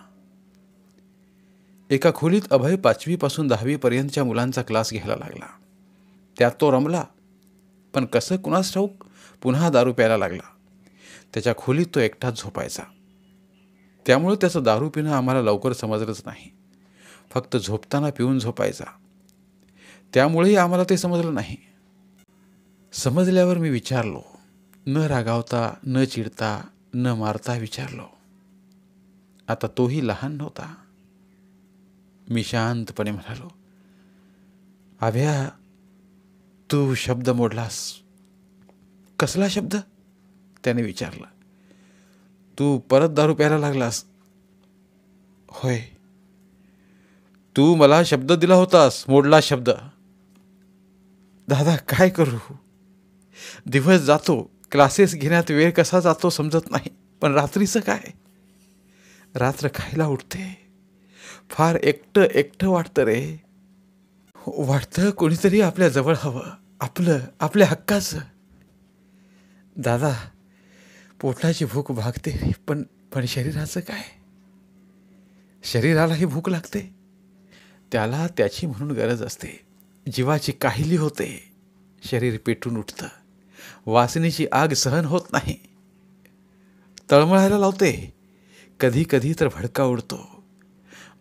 एका खोलीत अभय 5वी पासून 10वी पर्यंतच्या मुलांचा क्लास घ्यायला लागला. त्यात तो रमला, पण कसं कुणास ठाऊक पुन्हा दारू प्यायला लागला. त्याच्या खोलीत तो एकटाच झोपायचा. त्यामुळे त्याचं दारू पिणं आम्हाला लवकर समजलंच नाही. फक्त झोपताना पिऊन झोपायचा, त्यामुळेही आम्हाला ते समजलं नाही. समजल्यावर मी विचारलो, न रागावता, न चिडता, न मारता विचारलो. आता तोही लहान नव्हता. मी शांतपणे म्हणालो, आभ्या, तू शब्द मोडलास. कसला शब्द? त्याने विचारलं. तू परत दारू प्यायला लागलास? होय. तू मला शब्द दिला होतास, मोडला शब्द. दादा काय करू? दिवस जातो, क्लासेस घेण्यात वेळ कसा जातो समजत नाही, पण रात्रीचं काय? रात्र खायला उठते, फार एकटं एकटं वाटतं रे. वाटतं कोणीतरी आपल्या जवळ हवं, आपल्या हक्काचं. दादा, पोटाची भूक भागते रे, पण शरीराचं काय? शरीरालाही भूक लागते, त्याला त्याची म्हणून गरज असते. जीवाची काहिली होते, शरीर पेटून उठतं, वासनेची आग सहन होत नाही, तळमळायला लावते. कधी कधी तर भडका उडतो,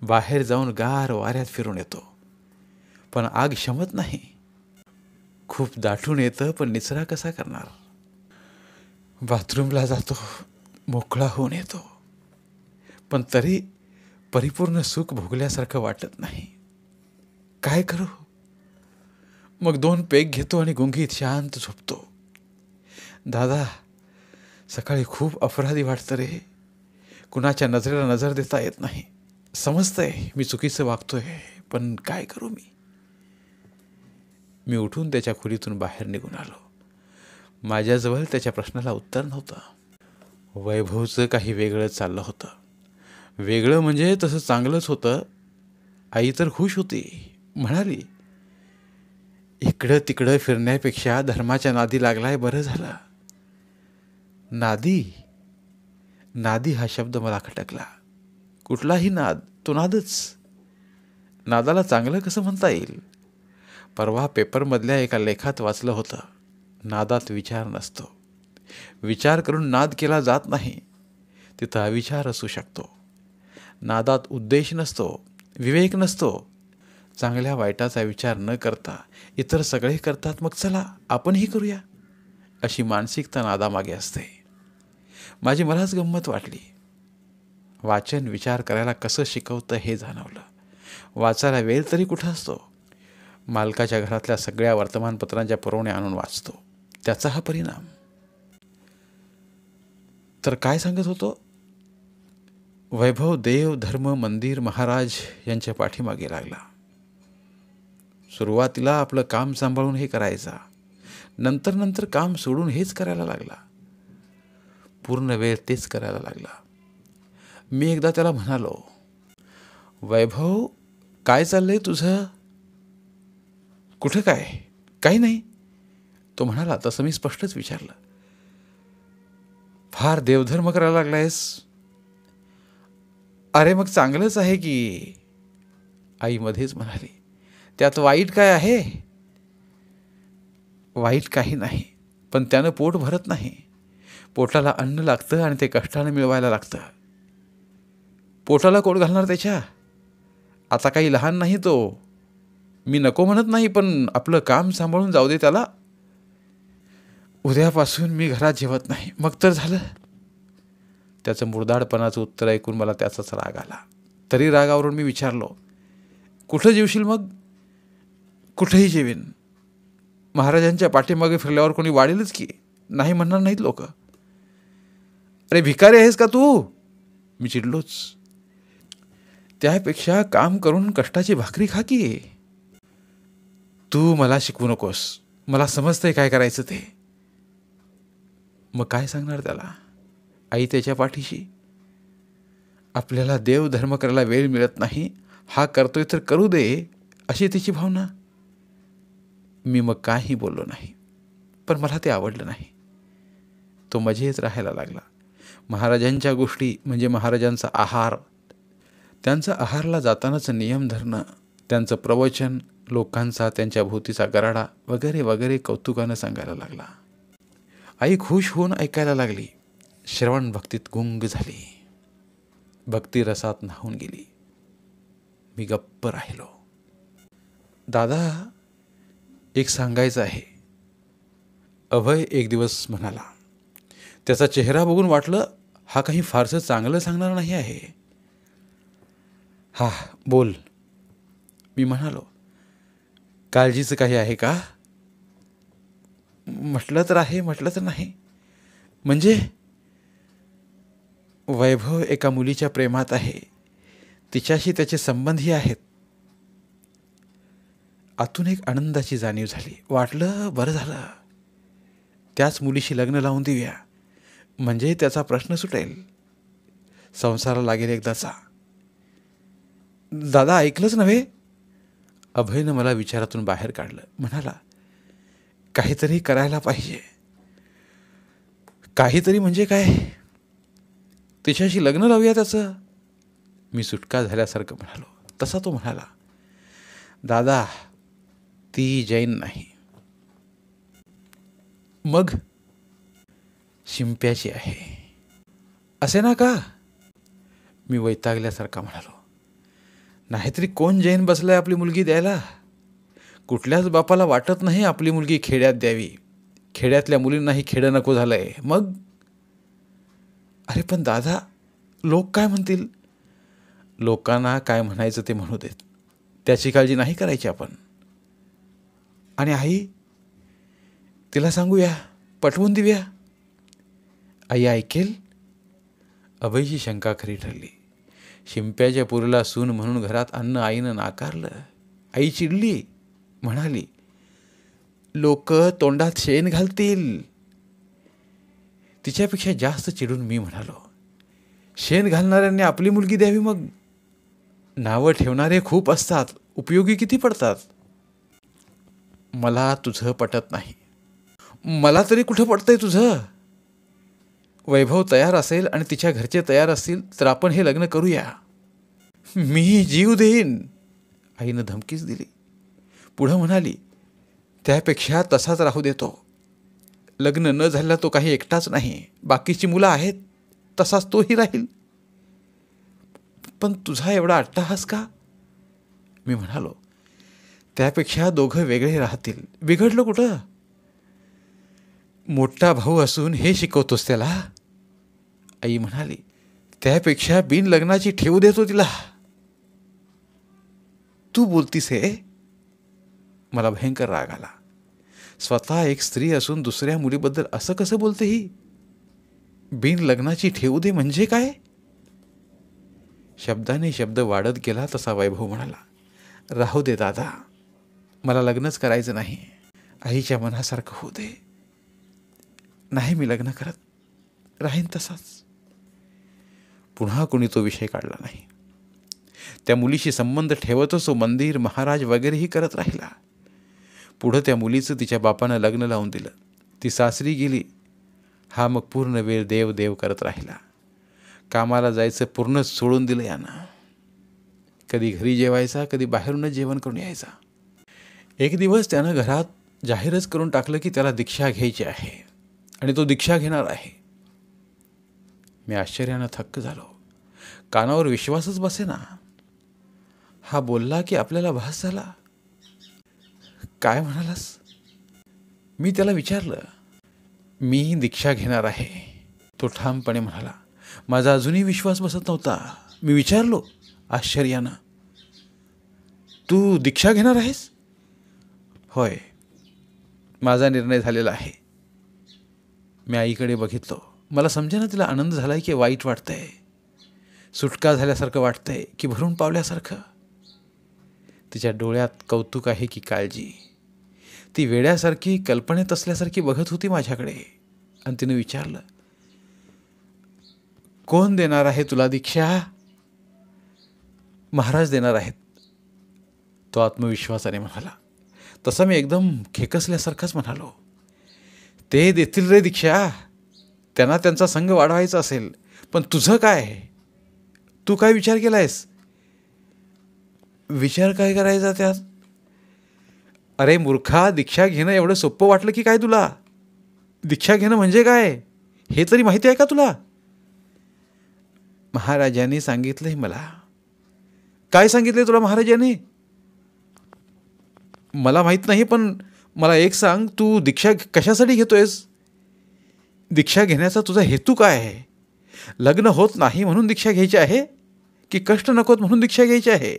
बाहेर जाऊन गार वाऱ्यात फिरून येतो, पण आग शमत नाही. खूप दाटून येतं, पण निचरा कसा करणार? बाथरूमला जातो, मोकळा होऊन येतो, पण तरी परिपूर्ण सुख भोगल्यासारखं वाटत नाही. काय करू? मग 2 पेग घेतो आणि गुंगीत शांत झोपतो. दादा, सकाळी खूप अपराधी वाटतं रे. कुणाच्या नजरेला नजर देता येत नाही. समजतंय मी चुकीचं वागतोय, पण काय करू मी उठून त्याच्या खोलीतून बाहेर निघून आलो. माझ्याजवळ त्याच्या प्रश्नाला उत्तर नव्हतं. वैभवचं काही वेगळंच चाललं होतं. वेगळं म्हणजे तसं चांगलंच होतं. आई तर खुश होती, म्हणाली, इकडं तिकडं फिरण्यापेक्षा धर्माच्या नादी लागलाय बरं झालं. नादी हा शब्द मला खटकला. कुठलाही नाद, तो नादच. नादाला चांगलं कसं म्हणता येईल? परवा पेपरमधल्या एका लेखात वाचलं होतं, नादात विचार नसतो. विचार करून नाद केला जात नाही, तिथं अविचार असू शकतो. नादात उद्देश नसतो, विवेक नसतो. चांगल्या वाईटाचा विचार न करता इतर सगळे करतात, मग चला आपणही करूया, अशी मानसिकता नादामागे असते. माझी मलाच गंमत वाटली. वाचन विचार करायला कसं शिकवतं हे जाणवलं. वाचायला वेळ तरी कुठं असतो? मालकाच्या घरातल्या सगळ्या वर्तमानपत्रांच्या पुरवण्या आणून वाचतो, त्याचा हा परिणाम. तर काय सांगत होतो? वैभव देव धर्म मंदिर महाराज यांच्या पाठीमागे लागला. सुरुवातीला आपलं काम सांभाळून हे करायचा, नंतर नंतर काम सोडून हेच करायला लागला. पूर्ण वेळ तेच करायला लागला. मी एकदा त्याला म्हणालो, वैभव काय चाललंय तुझं? कुठं काय? काही नाही. तो म्हणाला, तसं मी स्पष्टच विचारलं, फार देवधर्म करायला लागलायस? अरे मग चांगलंच आहे की. आई मध्येच म्हणाली, त्यात वाईट काय आहे? वाईट काही नाही, पण त्यानं पोट भरत नाही. पोटाला अन्न लागतं आणि ते कष्टाने मिळवायला लागतं. पोटाला कोट घालणार त्याच्या? आता काही लहान नाही तो. मी नको म्हणत नाही, पण आपलं काम सांभाळून जाऊ दे त्याला. उद्यापासून मी घरात जेवत नाही. मग तर झालं. त्याचं मुरदाडपणाचं उत्तर ऐकून मला त्याचाच राग आला. तरी रागावरून मी विचारलो, कुठं जेवशील मग? कुठंही जेवीन. महाराजांच्या पाठीमागे फिरल्यावर कोणी वाढेलच की, नाही म्हणणार नाहीत लोक. अरे भिकारी आहेस का तू? मी चिडलोच. त्यापेक्षा काम करून कष्टाची भाकरी खा की. तू मला शिकवू नकोस, मला समजतंय काय करायचं ते. मग काय सांगणार त्याला? आई त्याच्या पाठीशी. आपल्याला देव धर्म करायला वेळ मिळत नाही, हा करतोय तर करू दे, अशी त्याची भावना. मी मग काही बोललो नाही, पण मला ते आवडलं नाही. तो मजेत राहायला लागला. महाराजांच्या गोष्टी म्हणजे महाराजांचा आहार, त्यांचा आहारला जातानाच नियम धरणं, त्यांचं प्रवचन, लोकांचा त्यांच्या भोवतीचा गराडा वगैरे वगैरे कौतुकानं सांगायला लागला. आई खुश होऊन ऐकायला लागली. श्रवण भक्तीत गुंग झाली. भक्ती रसात न्हावून गेली. मी गप्प राहिलो. दादा, एक सांगायचं आहे. अभय एक दिवस म्हणाला. त्याचा चेहरा बघून वाटलं हा काही फारसं चांगलं सांगणार नाही आहे. हा बोल. मी म्हणालो, काळजीचं काही आहे का? म्हटलं तर आहे, म्हटलं तर नाही. म्हणजे? वैभव एका मुलीच्या प्रेमात आहे. तिच्याशी त्याचे संबंधही आहेत. आतून एक आनंदाची जाणीव झाली. वाटलं बरं झालं, त्याच मुलीशी लग्न लावून देऊया, म्हणजे त्याचा प्रश्न सुटेल, संसाराला लागेल एकदाचा. दादा ऐकलंच नव्हे? अभयनं मला विचारातून बाहेर काढलं. म्हणाला, काहीतरी करायला पाहिजे. काहीतरी म्हणजे काय? तिच्याशी लग्न लावूया त्याचं. मी सुटका झाल्यासारखं म्हणालो. तसा तो म्हणाला, दादा ती जैन नाही. मग? शिंप्याची आहे. असे ना का? मी वैतागल्यासारखा म्हणालो. नाहीतरी कोण जैन बसलाय आपली मुलगी द्यायला? कुठल्याच बापाला वाटत नाही आपली मुलगी खेड्यात द्यावी. खेड्यातल्या मुलींनाही खेडं नको झालंय. मग? अरे पण दादा, लोक काय म्हणतील? लोकांना काय म्हणायचं ते म्हणू देत, त्याची काळजी नाही करायची आपण. आणि आई, तिला सांगूया, पटवून देऊया. आई ऐकेल? अभयची शंका खरी ठरली. शिंप्याच्या पुरीला सून म्हणून घरात अन्न आईनं नाकारलं. आई चिडली, म्हणाली, लोक तोंडात शेण घालतील. तिच्यापेक्षा जास्त चिडून मी म्हणालो, शेण घालणाऱ्यांनी आपली मुलगी द्यावी. मग नावं ठेवणारे खूप असतात, उपयोगी किती पडतात. मला तुझं पटत नाही. मला तरी कुठं पटतंय तुझं? वैभव तयार असेल आणि तिच्या घरचे तयार असतील तर आपण हे लग्न करूया. मी जीव देईन, आईनं धमकीच दिली. पुढं म्हणाली, त्यापेक्षा तसाच राहू देतो. लग्न न झालेला तो काही एकटाच नाही, बाकीची मुलं आहेत, तसाच तोही राहील. पण तुझा एवढा अट्टाहास का? मी म्हणालो, त्यापेक्षा दोघं वेगळे राहतील. बिघडलं कुठं? मोठा भाऊ असून हे शिकवतोस त्याला? आई म्हणाली, त्यापेक्षा बिन लग्नाची ठेवू देतो तिला. तू बोलतीस हे? मला भयंकर राग आला. स्वतः एक स्त्री असून दुसऱ्या मुलीबद्दल असं कसं बोलते ही? बिन लग्नाची ठेवू दे म्हणजे काय? शब्दाने शब्द वाढत गेला तसा वैभव म्हणाला, राहू दे दादा, मला लग्नच करायचं नाही. आईच्या मनासारखं होऊ दे. नाही मी लग्न करत, राहीन तसाच. पुन्हा कोणी तो विषय काढला नाही. त्या मुलीशी संबंध ठेवतच तो मंदिर, महाराज वगैरेही करत राहिला. पुढं त्या मुलीचं तिच्या बापानं लग्न लावून दिलं. ती सासरी गेली. हा मग पूर्ण वेळ देव देव करत राहिला. कामाला जायचं पूर्णच सोडून दिलं यानं. कधी घरी जेवायचा, कधी बाहेरूनच जेवण करून यायचा. एक दिवस त्यानं घरात जाहीरच करून टाकलं की त्याला दीक्षा घ्यायची आहे आणि तो दीक्षा घेणार आहे. मी आश्चर्यानं थक्क झालो. कानावर विश्वासच बसेना. हा बोलला की आपल्याला भास झाला. काय म्हणालास? मी त्याला विचारलं. मी दीक्षा घेणार आहे. तो ठामपणे म्हणाला. माझा अजूनही विश्वास बसत नव्हता. मी विचारलो आश्चर्यानं, तू दीक्षा घेणार आहेस? होय, माझा निर्णय झालेला आहे. मी आईकडे बघितलो. मला समजेना तिला आनंद झालाय की वाईट वाटतंय, सुटका झाल्यासारखं वाटतंय की भरून पावल्यासारखं. तिच्या डोळ्यात कौतुक आहे की काळजी. ती वेड्यासारखी, कल्पनेत असल्यासारखी बघत होती माझ्याकडे आणि तिने विचारलं, कोण देणार आहे तुला दीक्षा? महाराज देणार आहेत, तो आत्मविश्वासाने म्हणाला. तसा मी एकदम खेकसल्यासारखाच म्हणालो, ते देतील रे दीक्षा, त्यांना त्यांचा संघ वाढवायचा असेल. पण तुझं काय? तू काय विचार केलायस? विचार काय करायचा त्यात? अरे मूर्खा, दीक्षा घेणं एवढं सोपं वाटलं की काय तुला? दीक्षा घेणं म्हणजे काय हे तरी माहिती आहे का तुला? महाराजांनी सांगितलंय मला. काय सांगितलंय तुला महाराजांनी? मला माहीत नाही, पण मला एक सांग, तू दीक्षा कशासाठी घेतोयस? दीक्षा घेण्याचा तुझा हेतू काय आहे? लग्न होत नाही म्हणून दीक्षा घ्यायची आहे की कष्ट नकोत म्हणून दीक्षा घ्यायची आहे?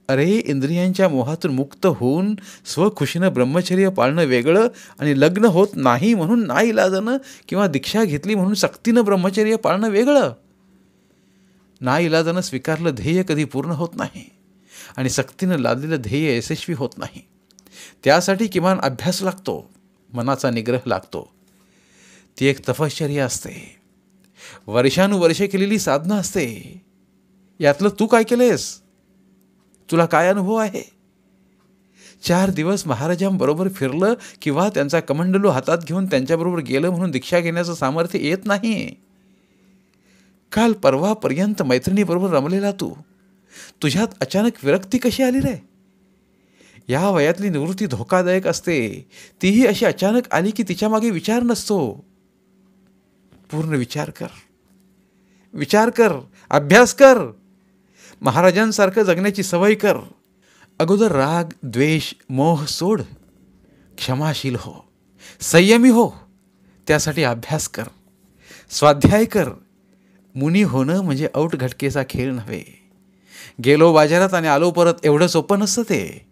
अरे, इंद्रियांच्या मोहातून मुक्त होऊन स्वखुशीनं ब्रह्मचर्य पाळणं वेगळं आणि लग्न होत नाही म्हणून नाईलाजानं किंवा दीक्षा घेतली म्हणून सक्तीनं ब्रह्मचर्य पाळणं वेगळं. नाईलाजानं स्वीकारलं ध्येय कधी पूर्ण होत नाही आणि सक्तीनं लादलेलं ध्येय यशस्वी होत नाही. त्यासाठी किमान अभ्यास लागतो, मनाचा निग्रह लागतो. ती एक तपश्चर्या असते, वर्षानुवर्षे केलेली साधना असते. यातलं तू काय केलंयस? तुला काय अनुभव आहे? 4 दिवस महाराजांबरोबर फिरलं किंवा त्यांचा कमंडलू हातात घेऊन त्यांच्याबरोबर गेलं म्हणून दीक्षा घेण्याचं सामर्थ्य येत नाही. काल परवापर्यंत मैत्रिणीबरोबर रमलेला तू, तुझ्यात अचानक विरक्ती कशी आली रे? या वयातली निवृत्ती धोकादायक असते. तीही अशी अचानक आली की तिच्या मागे विचार नसतो. पूर्ण विचार कर, विचार कर, अभ्यास कर, महाराजांसारखं जगण्याची सवय कर. अगोदर राग, द्वेष, मोह सोड. क्षमाशील हो, संयमी हो. त्यासाठी अभ्यास कर, स्वाध्याय कर. मुनी होणं म्हणजे औट घटकेचा खेळ नव्हे. गेलो बाजारात आणि आलो परत एवढं सोपं नसतं ते.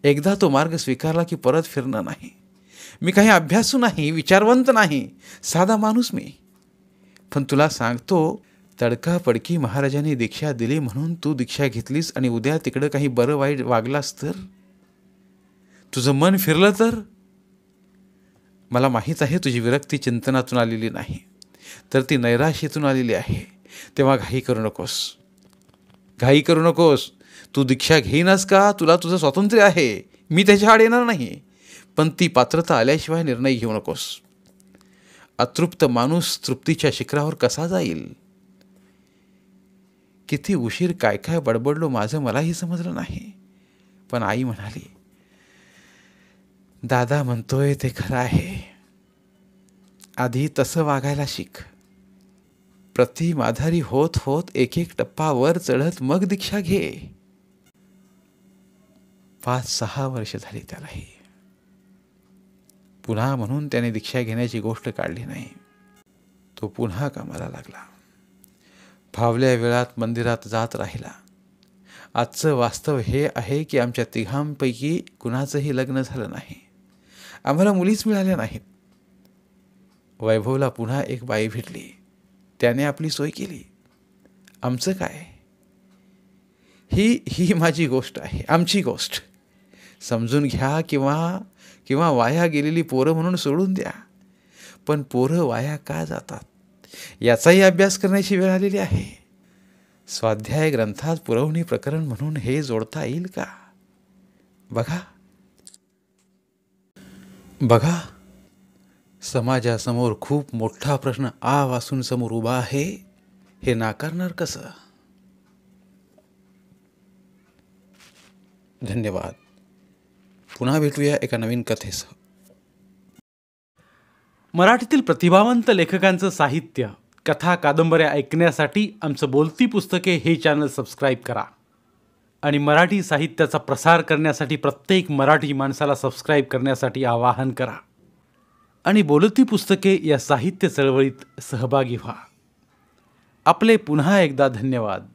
एकदा तो मार्ग स्वीकारला की परत फिरणं नाही. मी काही अभ्यासू नाही, विचारवंत नाही, साधा माणूस मी. पण तुला सांगतो, तडकाफडकी महाराजांनी दीक्षा दिली म्हणून तू दीक्षा घेतलीस आणि उद्या तिकडं काही बरं वाईट वागलास तर, तुझं मन फिरलं तर? मला माहीत आहे तुझी विरक्ती चिंतनातून आलेली नाही, तर ती नैराश्यातून आलेली आहे. तेव्हा घाई करू नकोस, घाई करू नकोस. तू दीक्षा घेईनास का? तुला तुझं स्वातंत्र्य आहे, मी त्याच्या आड येणार नाही. पण ती पात्रता आल्याशिवाय निर्णय घेऊ नकोस. अतृप्त माणूस तृप्तीच्या शिखरावर कसा जाईल? किती उशीर काय काय बडबडलो माझं मलाही समजलं नाही. पण आई म्हणाली, दादा म्हणतोय ते खरं आहे. आधी तसं वागायला शिक. प्रतिम आधारी होत होत एक एक टप्पा वर चढत मग दीक्षा घे. 5-6 वर्ष झाली त्यालाही. पुन्हा म्हणून त्याने दीक्षा घेण्याची गोष्ट काढली नाही. तो पुन्हा कामाला लागला. फावल्या वेळात मंदिरात जात राहिला. आजचं वास्तव हे आहे की आमच्या तिघांपैकी कुणाचंही लग्न झालं नाही. आम्हाला मुलीच मिळाल्या नाहीत. वैभवला पुन्हा एक बाई भेटली. त्याने आपली सोय केली. आमचं काय? ही माझी गोष्ट आहे, आमची गोष्ट. समजून घ्या किंवा वाया गेलेली पोरं म्हणून सोडून द्या. पण पोरं वाया का जातात याचाही अभ्यास करण्याची वेळ आलेली आहे. स्वाध्याय ग्रंथात पुरवणी प्रकरण म्हणून हे जोडता येईल का? बघा, समाजासमोर खूप मोठा प्रश्न आवासून समोर उभा आहे. हे नाकारणार कसं? धन्यवाद. पुन्हा भेटूया एका नवीन कथेसह. मराठीतील प्रतिभावंत लेखकांचं साहित्य, कथा, कादंबऱ्या ऐकण्यासाठी आमचं बोलती पुस्तके हे चॅनल सबस्क्राईब करा. आणि मराठी साहित्याचा प्रसार करण्यासाठी प्रत्येक मराठी माणसाला सबस्क्राईब करण्यासाठी आवाहन करा. आणि बोलती पुस्तके या साहित्य चळवळीत सहभागी व्हा. आपले पुन्हा एकदा धन्यवाद.